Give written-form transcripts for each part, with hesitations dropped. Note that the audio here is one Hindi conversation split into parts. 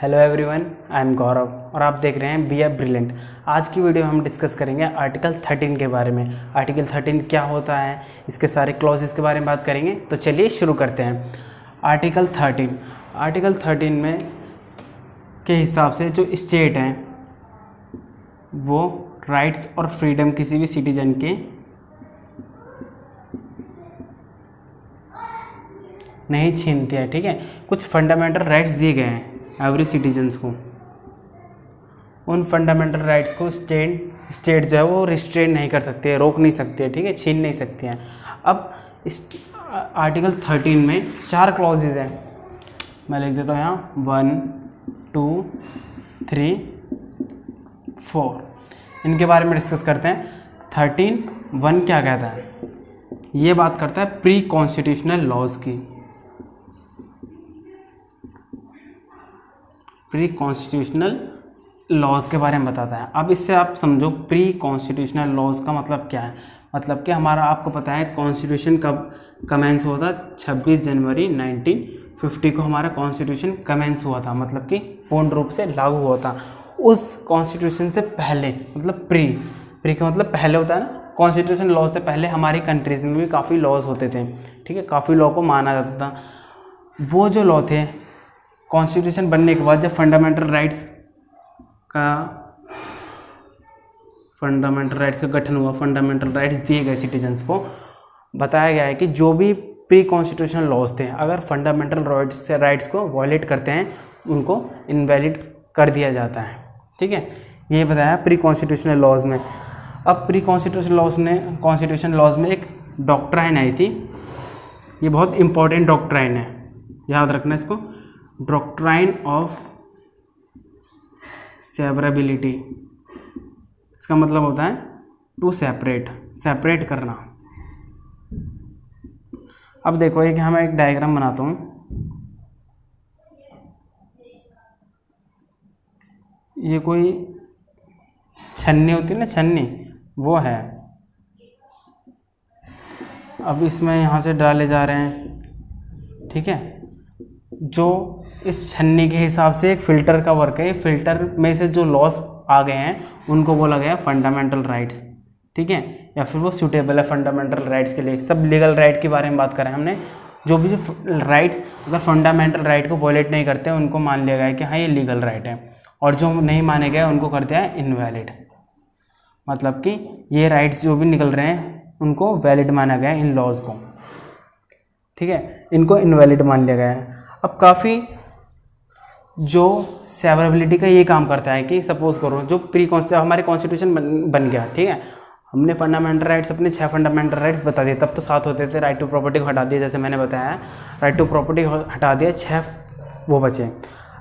हेलो एवरीवन, आई एम गौरव और आप देख रहे हैं बी एफ ब्रिलियंट। आज की वीडियो हम डिस्कस करेंगे आर्टिकल 13 के बारे में। आर्टिकल 13 क्या होता है, इसके सारे क्लॉजेस के बारे में बात करेंगे। तो चलिए शुरू करते हैं। आर्टिकल 13 में के हिसाब से जो स्टेट हैं वो राइट्स और फ्रीडम किसी भी सिटीजन के नहीं छीनती है। ठीक है, कुछ फंडामेंटल राइट्स दिए गए हैं एवरी सिटीजन्स को। उन फंडामेंटल राइट्स को स्टेट जो है वो रिस्ट्रेन नहीं कर सकती है, रोक नहीं सकती है। ठीक है, छीन नहीं सकती हैं। अब इस आर्टिकल 13 में 4 क्लॉजेज हैं। मैं लिख देता हूँ यहाँ 1, 2, 3, 4। इनके बारे में डिस्कस करते हैं। 13(1) क्या कहता है? ये बात करता है प्री कॉन्स्टिट्यूशनल लॉज की। प्री कॉन्स्टिट्यूशनल लॉज के बारे में बताता है। अब इससे आप समझो प्री कॉन्स्टिट्यूशनल लॉज का मतलब क्या है। मतलब कि हमारा आपको पता है कॉन्स्टिट्यूशन कब कमेंस हुआ था? 26 जनवरी 1950 को हमारा कॉन्स्टिट्यूशन कमेंस हुआ था, मतलब कि पूर्ण रूप से लागू हुआ था। उस कॉन्स्टिट्यूशन से पहले, मतलब प्री का मतलब पहले होता है ना। कॉन्स्टिट्यूशन लॉ से पहले हमारी कंट्रीज में भी काफ़ी लॉज होते थे। ठीक है, काफ़ी लॉ को माना जाता था। वो जो लॉ थे कॉन्स्टिट्यूशन बनने के बाद, जब फंडामेंटल राइट्स का गठन हुआ, फंडामेंटल राइट्स दिए गए सिटीजन्स को, बताया गया है कि जो भी प्री कॉन्स्टिट्यूशनल लॉज थे अगर फंडामेंटल राइट्स को वायलेट करते हैं उनको इनवैलिड कर दिया जाता है। ठीक है, ये बताया प्री कॉन्स्टिट्यूशनल लॉज में। अब प्री कॉन्स्टिट्यूशन लॉज में एक डॉक्ट्राइन आई थी। ये बहुत इंपॉर्टेंट डॉक्ट्राइन है, याद रखना इसको। डॉक्ट्राइन ऑफ सेवरेबिलिटी, इसका मतलब होता है टू सेपरेट करना। अब देखो एक मैं एक डायग्राम बनाता हूँ। ये कोई छन्नी होती है ना, छन्नी, वो है। अब इसमें यहाँ से डाले जा रहे हैं। ठीक है, जो इस छन्नी के हिसाब से एक फ़िल्टर का वर्क है। फ़िल्टर में से जो लॉस आ गए हैं उनको बोला गया फंडामेंटल राइट्स। ठीक है, या फिर वो सूटेबल है फंडामेंटल राइट्स के लिए। सब लीगल राइट के बारे में बात करें हमने। जो राइट्स अगर फंडामेंटल राइट को वॉयलेट नहीं करते उनको मान लिया गया है कि हाँ ये लीगल राइट है, और जो नहीं माने गए उनको कर दिया है इनवैलिड। मतलब कि ये राइट्स जो भी निकल रहे हैं उनको वैलिड माना गया है इन लॉज को। ठीक है, इनको इनवैलिड मान लिया गया है। अब काफ़ी जो सेवरेबिलिटी का ये काम करता है कि सपोज करो जो हमारे कॉन्स्टिट्यूशन बन गया। ठीक है, हमने फंडामेंटल राइट्स अपने 6 फंडामेंटल राइट्स बता दिए। तब तो 7 होते थे। राइट टू प्रॉपर्टी को हटा दिया, जैसे मैंने बताया, राइट टू प्रॉपर्टी हटा दिया, 6 वो बचे।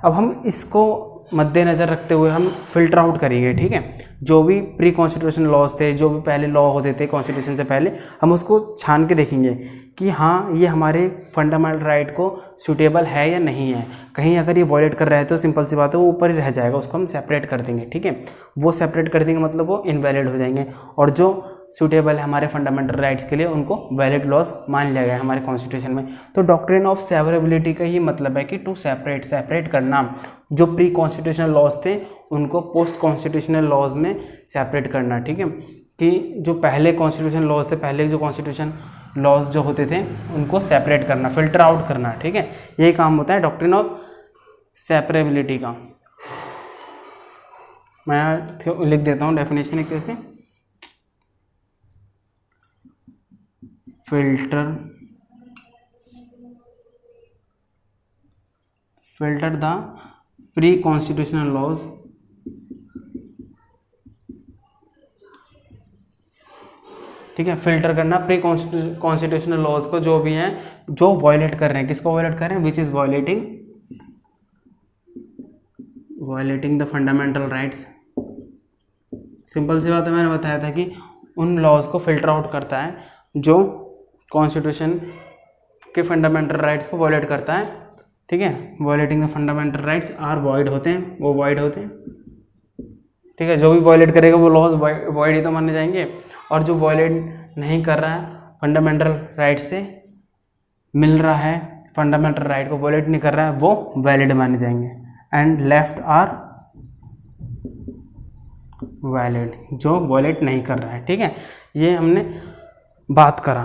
अब हम इसको मद्देनज़र रखते हुए हम फिल्टर आउट करेंगे। ठीक है, जो भी प्री कॉन्स्टिट्यूशन लॉज थे, जो भी पहले लॉ होते थे कॉन्स्टिट्यूशन से पहले, हम उसको छान के देखेंगे कि हाँ ये हमारे फंडामेंटल राइट को सूटेबल है या नहीं है। कहीं अगर ये वॉयलेट कर रहा है तो सिंपल सी बात है वो ऊपर ही रह जाएगा, उसको हम सेपरेट कर देंगे। ठीक है, वो सेपरेट कर देंगे मतलब वो इनवैलिड हो जाएंगे, और जो सूटेबल है हमारे फंडामेंटल राइट्स के लिए उनको वैलिड लॉज मान लिया गया है हमारे कॉन्स्टिट्यूशन में। तो डॉक्ट्रिन ऑफ सेवरेबिलिटी का ही मतलब है कि टू सेपरेट करना। जो प्री कॉन्स्टिट्यूशनल लॉज थे उनको पोस्ट कॉन्स्टिट्यूशनल लॉज में सेपरेट करना। ठीक है, कि जो पहले कॉन्स्टिट्यूशन लॉज से पहले जो कॉन्स्टिट्यूशन लॉज जो होते थे उनको सेपरेट करना, फिल्टर आउट करना। ठीक है, यही काम होता है डॉक्ट्रिन ऑफ सेपरेबिलिटी का। मैं लिख देता हूँ डेफिनेशन एक कैसे। filter the pre-constitutional laws ठीक है, फिल्टर करना प्री कॉन्स्टिट्यूशनल लॉज को, जो भी हैं जो वॉयलेट कर रहे हैं। किसको वॉयलेट कर रहे हैं? Which is violating the fundamental rights. Simple सी बात है, मैंने बताया था कि उन लॉज को फिल्टर आउट करता है जो कॉन्स्टिट्यूशन के फंडामेंटल राइट्स को वॉयलेट करता है। ठीक है, violating the fundamental rights are void होते हैं, वो वॉइड होते हैं। ठीक है, जो भी वॉयलेट करेगा वो लॉज वॉइड ही तो माने जाएंगे, और जो वॉयलेट नहीं कर रहा है फंडामेंटल राइट से मिल रहा है, फंडामेंटल राइट को वॉयलेट नहीं कर रहा है, वो वैलिड माने जाएंगे। एंड लेफ्ट आर वैलिड, जो वॉयलेट नहीं कर रहा है। ठीक है, ये हमने बात करा।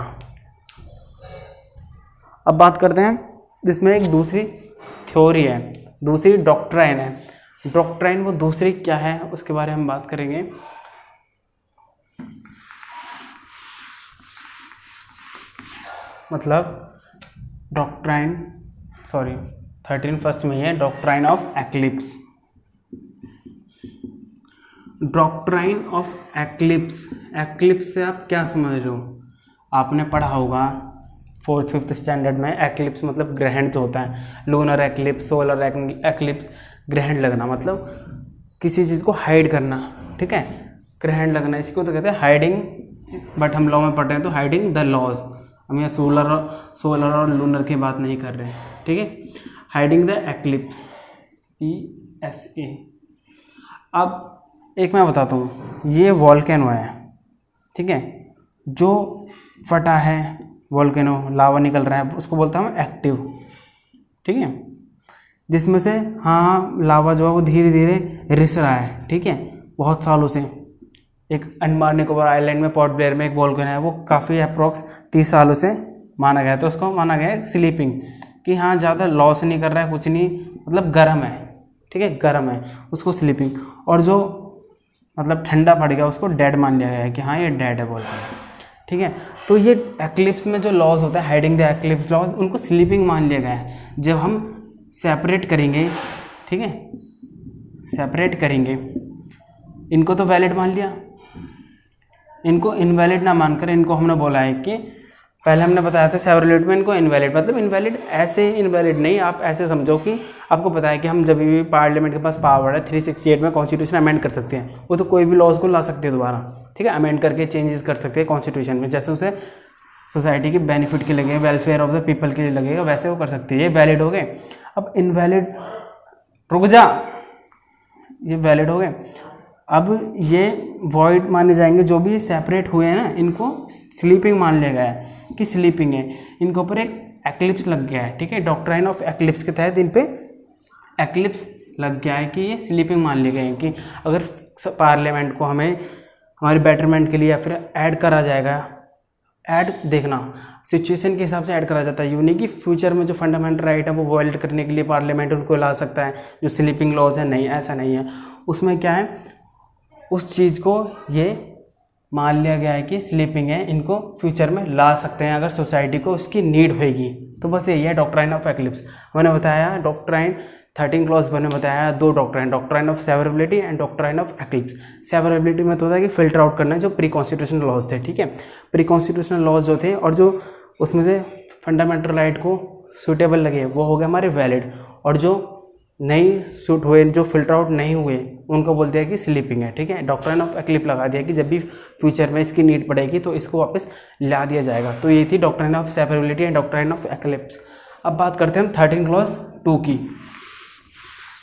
अब बात करते हैं, जिसमें एक दूसरी थ्योरी है, दूसरी डॉक्ट्राइन है। डॉक्ट्राइन वो दूसरी क्या है उसके बारे में हम बात करेंगे। मतलब डॉक्ट्राइन 13 फर्स्ट में है doctrine of eclipse. Doctrine of eclipse, eclipse से आप क्या समझ रहे हो? आपने पढ़ा होगा 4th 5th स्टैंडर्ड में, एक्लिप्स मतलब ग्रहण जो होता है, लूनर एक्लिप्स, सोलर एक्लिप्स, ग्रहण लगना मतलब किसी चीज़ को हाइड करना। ठीक है, ग्रहण लगना, इसको तो कहते हैं हाइडिंग, बट हम लॉ में पढ़ रहे हैं तो हाइडिंग द लॉज। हम यहाँ सोलर और लूनर की बात नहीं कर रहे हैं। ठीक है, हाइडिंग द एक्लिप्स, ESA। अब एक मैं बताता हूँ, ये वॉल्केनो है। ठीक है, जो फटा है वॉल्केनो, लावा निकल रहा है, उसको बोलता हूँ एक्टिव। ठीक है, जिसमें से लावा जो है वो धीरे धीरे रिस रहा है। ठीक है, बहुत सालों से। एक अंडमान निकोबार आइलैंड में पोर्ट ब्लेयर में एक वॉल्केनो है, वो काफ़ी अप्रॉक्स 30 सालों से माना गया है। तो उसको माना गया है स्लीपिंग, कि ज़्यादा लॉस नहीं कर रहा है, कुछ नहीं, मतलब गर्म है। ठीक है, गर्म है, उसको स्लीपिंग। और जो मतलब ठंडा पड़ गया उसको डेड मान लिया गया है, कि ये डेड है वॉल्केनो। ठीक है, तो ये एक्लिप्स में जो लॉज होता है, हाइडिंग द एक्लिप्स लॉज, उनको स्लीपिंग मान लिया गया है। जब हम सेपरेट करेंगे, ठीक है, सेपरेट करेंगे, इनको तो वैलिड मान लिया, इनको इनवैलिड ना मानकर इनको हमने बोला है कि पहले हमने बताया था सेवरेबिलिटी में इनको इनवैलिड, मतलब इनवैलिड ऐसे इनवैलिड नहीं, आप ऐसे समझो कि आपको पता है कि हम जब भी पार्लियामेंट के पास पावर है 368 में कॉन्स्टिट्यूशन अमेंड कर सकते हैं, वो तो कोई भी लॉज को ला सकते हैं दोबारा। ठीक है, अमेंड करके चेंजेस कर सकते हैं कॉन्स्टिट्यूशन में, जैसे उसे सोसाइटी के बेनिफिट के लगे, वेलफेयर ऑफ द पीपल के लिए लगेगा, वैसे वो कर सकते हैं। ये वैलिड हो गए। अब इनवैलिड, रुक जा, ये वैलिड हो गए। अब ये वॉइड माने जाएंगे, जो भी सेपरेट हुए हैं ना, इनको स्लीपिंग मान लिया गया है कि स्लीपिंग है, इनके ऊपर एक एक्लिप्स लग गया है। ठीक है, डॉक्ट्राइन ऑफ एक्लिप्स के तहत इन पे एक्लिप्स लग गया है कि ये स्लीपिंग मान लिए गए हैं, कि अगर पार्लियामेंट को हमें हमारे बेटरमेंट के लिए या फिर ऐड करा जाएगा, ऐड देखना सिचुएशन के हिसाब से ऐड करा जाता है, यूँ नहीं कि फ्यूचर में जो फंडामेंटल राइट है वो वॉयलेट करने के लिए पार्लियामेंट उनको ला सकता है, जो स्लीपिंग लॉज है, नहीं, ऐसा नहीं है। उसमें क्या है, उस चीज़ को ये मान लिया गया है कि स्लीपिंग है, इनको फ्यूचर में ला सकते हैं अगर सोसाइटी को उसकी नीड होएगी। तो बस यही है डॉक्ट्राइन ऑफ एक्लिप्स। मैंने बताया डॉक्ट्राइन 13 क्लॉज मैंने बताया दो doctrine, doctrine of severability and doctrine of eclipse. Severability में तो होता है कि फिल्टर आउट करना है जो प्री कॉन्स्टिट्यूशनल लॉज थे। ठीक है, प्री कॉन्स्टिट्यूशनल लॉज जो थे और जो उसमें से फंडामेंटल राइट को सूटेबल लगे वो हो गए हमारे वैलिड, और जो नहीं सूट हुए, जो फिल्टर आउट नहीं हुए, उनको बोल दिया कि स्लीपिंग है। ठीक है, डॉक्ट्राइन ऑफ एक्लिप्स लगा दिया कि जब भी फ्यूचर में इसकी नीड पड़ेगी तो इसको वापस ला दिया जाएगा। तो ये थी doctrine of separability and doctrine of eclipse. अब बात करते हैं हम 13 क्लॉज 2 की।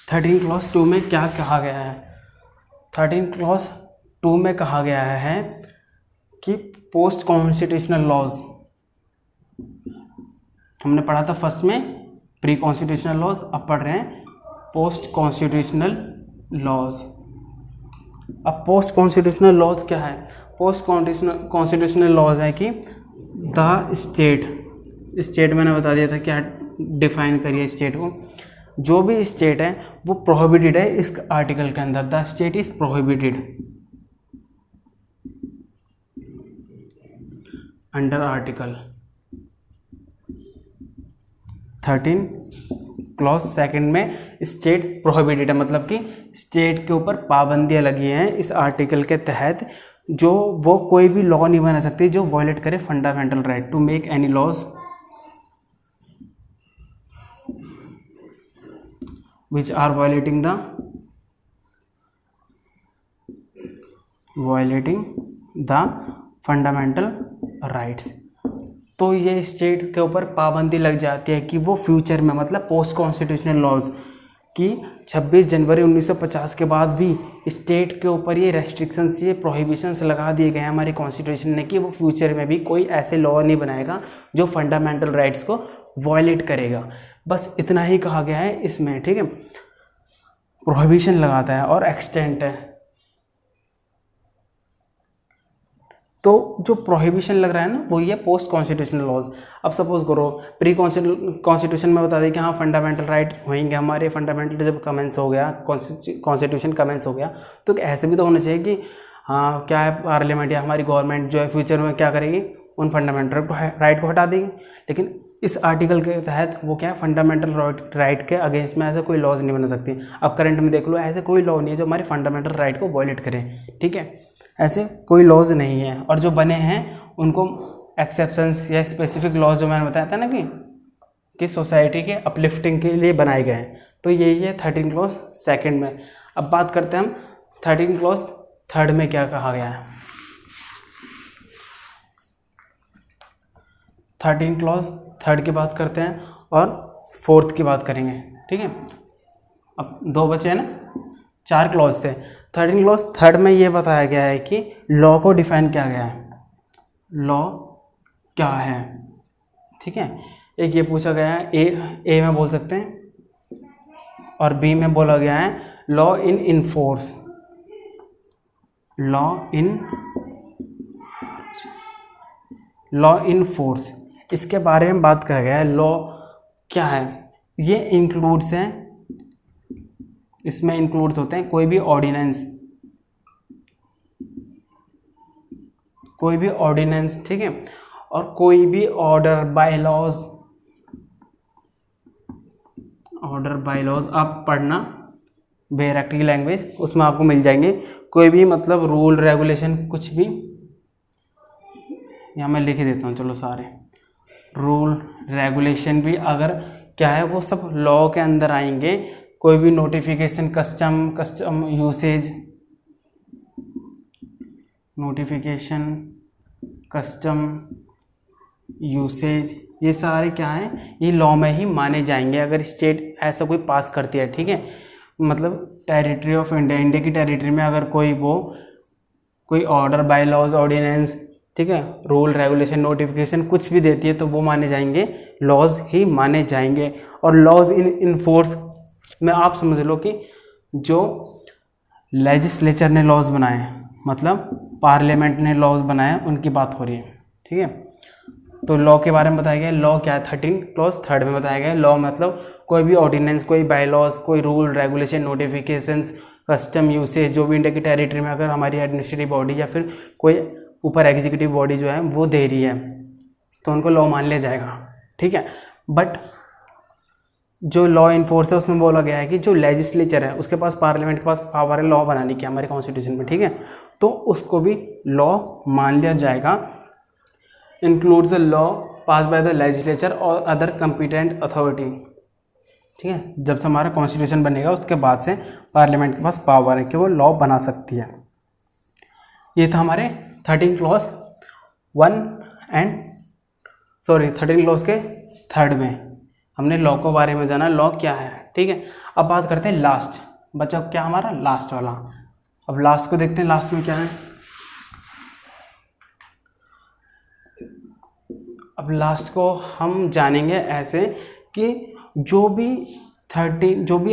13 क्लॉज 2 में क्या कहा गया है? 13 क्लॉज 2 में कहा गया है कि पोस्ट कॉन्स्टिट्यूशनल लॉज, हमने पढ़ा था फर्स्ट में प्री कॉन्स्टिट्यूशनल लॉज, अब पढ़ रहे हैं पोस्ट कॉन्स्टिट्यूशनल लॉज। अब पोस्ट कॉन्स्टिट्यूशनल लॉज क्या है? पोस्ट कॉन्स्टिट्यूशनल लॉज है कि द स्टेट मैंने बता दिया था क्या डिफाइन करिए स्टेट को। जो भी स्टेट है वो प्रोहिबिटेड है इस आर्टिकल के अंदर, the state is prohibited under article 13 clause second में स्टेट प्रोहिबिटेड है, मतलब कि स्टेट के ऊपर पाबंदियां लगी हैं इस आर्टिकल के तहत, जो वो कोई भी लॉ नहीं बना सकती जो वायलेट करे fundamental right to make any laws which are violating the fundamental rights। तो ये स्टेट के ऊपर पाबंदी लग जाती है कि वो फ्यूचर में, मतलब पोस्ट कॉन्स्टिट्यूशनल लॉज की 26 जनवरी 1950 के बाद भी स्टेट के ऊपर ये रेस्ट्रिक्शंस, ये प्रोहिबिशंस लगा दिए गए हैं हमारे कॉन्स्टिट्यूशन ने कि वो फ्यूचर में भी कोई ऐसे लॉ नहीं बनाएगा जो फंडामेंटल राइट्स को वायलेट करेगा। बस इतना ही कहा गया है इसमें। ठीक है, प्रोहिबिशन लगाता है और एक्सटेंट है। तो जो प्रोहिबिशन लग रहा है ना वो ये पोस्ट कॉन्स्टिट्यूशनल लॉज। अब सपोज करो प्री कॉन्स्टिट्यूशन में बता दें कि हाँ फंडामेंटल राइट होंगे हमारे, फंडामेंटल जब कमेंस हो गया, कॉन्स्टिट्यूशन कमेंस हो गया, तो ऐसे भी तो होना चाहिए कि हाँ क्या है पार्लियामेंट या हमारी गवर्नमेंट जो है फ्यूचर में क्या करेगी, उन फंडामेंटल राइट को हटा देगी। लेकिन इस आर्टिकल के तहत वो क्या है, फंडामेंटल राइट के अगेंस्ट में ऐसा कोई लॉज नहीं बना सकती। अब करंट में देख लो ऐसे कोई लॉ नहीं है जो हमारे फंडामेंटल राइट को वायलेट करे, ठीक है, ऐसे कोई लॉज नहीं है। और जो बने हैं उनको एक्सेप्शंस या स्पेसिफिक लॉज जो मैंने बताया था ना कि सोसाइटी के अपलिफ्टिंग के लिए बनाए गए हैं, तो यही है 13 क्लॉज सेकंड में। अब बात करते हैं हम 13 क्लॉज थर्ड में क्या कहा गया है। 13 क्लॉज थर्ड की बात करते हैं और फोर्थ की बात करेंगे, ठीक है। अब 2 बचे हैं ना, 4 क्लॉज थे। 13 क्लॉज थर्ड में ये बताया गया है कि लॉ को डिफाइन किया गया है, लॉ क्या है, ठीक है। एक ये पूछा गया है, ए में बोल सकते हैं और बी में बोला गया है law in force, law in force. इसके बारे में बात किया गया है, लॉ क्या है, ये इंक्लूड्स हैं, इसमें इंक्लूड्स होते हैं कोई भी ऑर्डिनेंस, ठीक है, और कोई भी ऑर्डर बाय लॉज आप पढ़ना बेयर एक्ट की लैंग्वेज, उसमें आपको मिल जाएंगे। कोई भी मतलब रूल रेगुलेशन कुछ भी, यहाँ मैं लिख देता हूँ, चलो सारे रूल रेगुलेशन भी अगर क्या है वो सब लॉ के अंदर आएंगे। कोई भी नोटिफिकेशन, कस्टम यूसेज, ये सारे क्या हैं, ये लॉ में ही माने जाएंगे अगर स्टेट ऐसा कोई पास करती है, ठीक है। मतलब टेरिटरी ऑफ इंडिया की टेरिटरी में अगर कोई ऑर्डर बाय लॉज ऑर्डिनेंस, ठीक है, रूल रेगुलेशन नोटिफिकेशन कुछ भी देती है तो वो माने जाएंगे, लॉज ही माने जाएंगे। और लॉज इन फोर्स में आप समझ लो कि जो लेजिस्लेचर ने लॉज बनाए, मतलब पार्लियामेंट ने लॉज बनाए, उनकी बात हो रही है, ठीक है। तो लॉ के बारे में बताया गया, लॉ क्या है 13 क्लॉज थर्ड में बताया गया। लॉ मतलब कोई भी ऑर्डिनेंस, कोई बाय लॉज, कोई rule regulation notifications, custom usage, जो भी इंडिया की टेरिटरी में अगर हमारी एडमिनिस्ट्रेटिव बॉडी या फिर कोई ऊपर एग्जीक्यूटिव बॉडी जो है वो दे रही है तो उनको लॉ मान लिया जाएगा, ठीक है। बट जो लॉ इन्फोर्स है उसमें बोला गया है कि जो लेजिस्लेचर है उसके पास, पार्लियामेंट के पास पावर है लॉ बनाने की हमारे कॉन्स्टिट्यूशन में, ठीक है, तो उसको भी लॉ मान लिया जाएगा। Includes the law pass by the legislature और अदर कंपिटेंट अथॉरिटी, ठीक है। जब से हमारा कॉन्स्टिट्यूशन बनेगा उसके बाद से पार्लियामेंट के पास पावर है कि वो लॉ बना सकती है। ये था हमारे 13 क्लॉज 13 क्लॉज के थर्ड में हमने लॉ के बारे में जाना, लॉ क्या है, ठीक है। अब बात करते हैं लास्ट, बचा क्या हमारा लास्ट वाला। अब लास्ट को देखते हैं, लास्ट में क्या है। अब लास्ट को हम जानेंगे ऐसे कि जो भी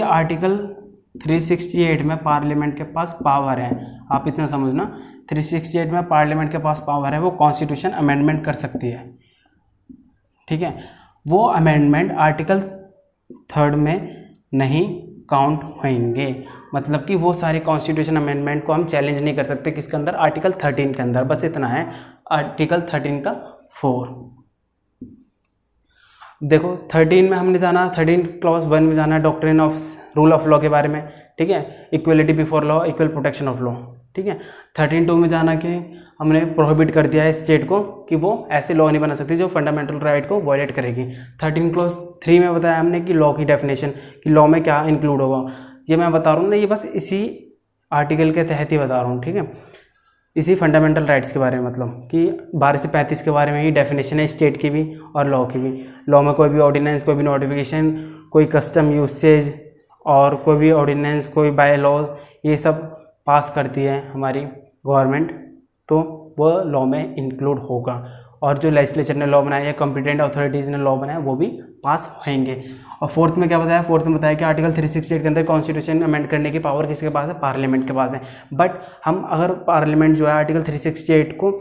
आर्टिकल 368 में पार्लियामेंट के पास पावर है, आप इतना समझना, 368 में पार्लियामेंट के पास पावर है, वो कॉन्स्टिट्यूशन अमेंडमेंट कर सकती है, ठीक है। वो अमेंडमेंट आर्टिकल 3 में नहीं काउंट होंगे, मतलब कि वो सारे कॉन्स्टिट्यूशन अमेंडमेंट को हम चैलेंज नहीं कर सकते किसके अंदर, आर्टिकल 13 के अंदर। बस इतना है, आर्टिकल 13 का 4। देखो 13 में हमने जाना, 13 क्लॉज 1 में जाना doctrine of rule of law के बारे में, ठीक है, equality before law, equal protection of law, ठीक है। 13(2) में जाना कि हमने प्रोहिबिट कर दिया है स्टेट को कि वो ऐसे लॉ नहीं बना सकती जो फंडामेंटल राइट को वायलेट करेगी। 13 क्लॉज 3 में बताया हमने कि लॉ की डेफिनेशन, कि लॉ में क्या इंक्लूड होगा, ये मैं बता रहा हूँ ना, ये बस इसी आर्टिकल के तहत ही बता रहा हूँ, ठीक है, इसी फंडामेंटल राइट्स के बारे में, मतलब कि 12 से 35 के बारे में ही डेफिनेशन है स्टेट की भी और लॉ की भी। लॉ में कोई भी ऑर्डिनेंस, कोई भी नोटिफिकेशन, कोई कस्टम यूसेज और कोई भी ऑर्डिनेंस, कोई बाय लॉज, ये सब पास करती है हमारी गवर्नमेंट, तो वह लॉ में इंक्लूड होगा। और जो लेजिस्लेचर ने लॉ बनाया या कॉम्पिटेंट अथॉरिटीज़ ने लॉ बनाया वो भी पास होंगे। और फोर्थ में क्या बताया, फोर्थ में बताया कि आर्टिकल 368 के अंदर कॉन्स्टिट्यूशन अमेंड करने की पावर किसके पास है, पार्लियामेंट के पास है। बट हम अगर पार्लियामेंट जो है आर्टिकल 368 को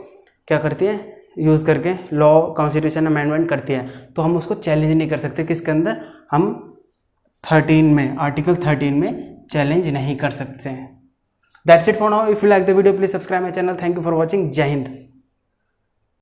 क्या करती है, यूज़ करके लॉ कॉन्स्टिट्यूशन अमेंडमेंट करती है, तो हम उसको चैलेंज नहीं कर सकते। किसके अंदर, हम 13 में, आर्टिकल 13 में चैलेंज नहीं कर सकते हैं। That's it for now. If you like the video please subscribe my channel. Thank you for watching. जय हिंद।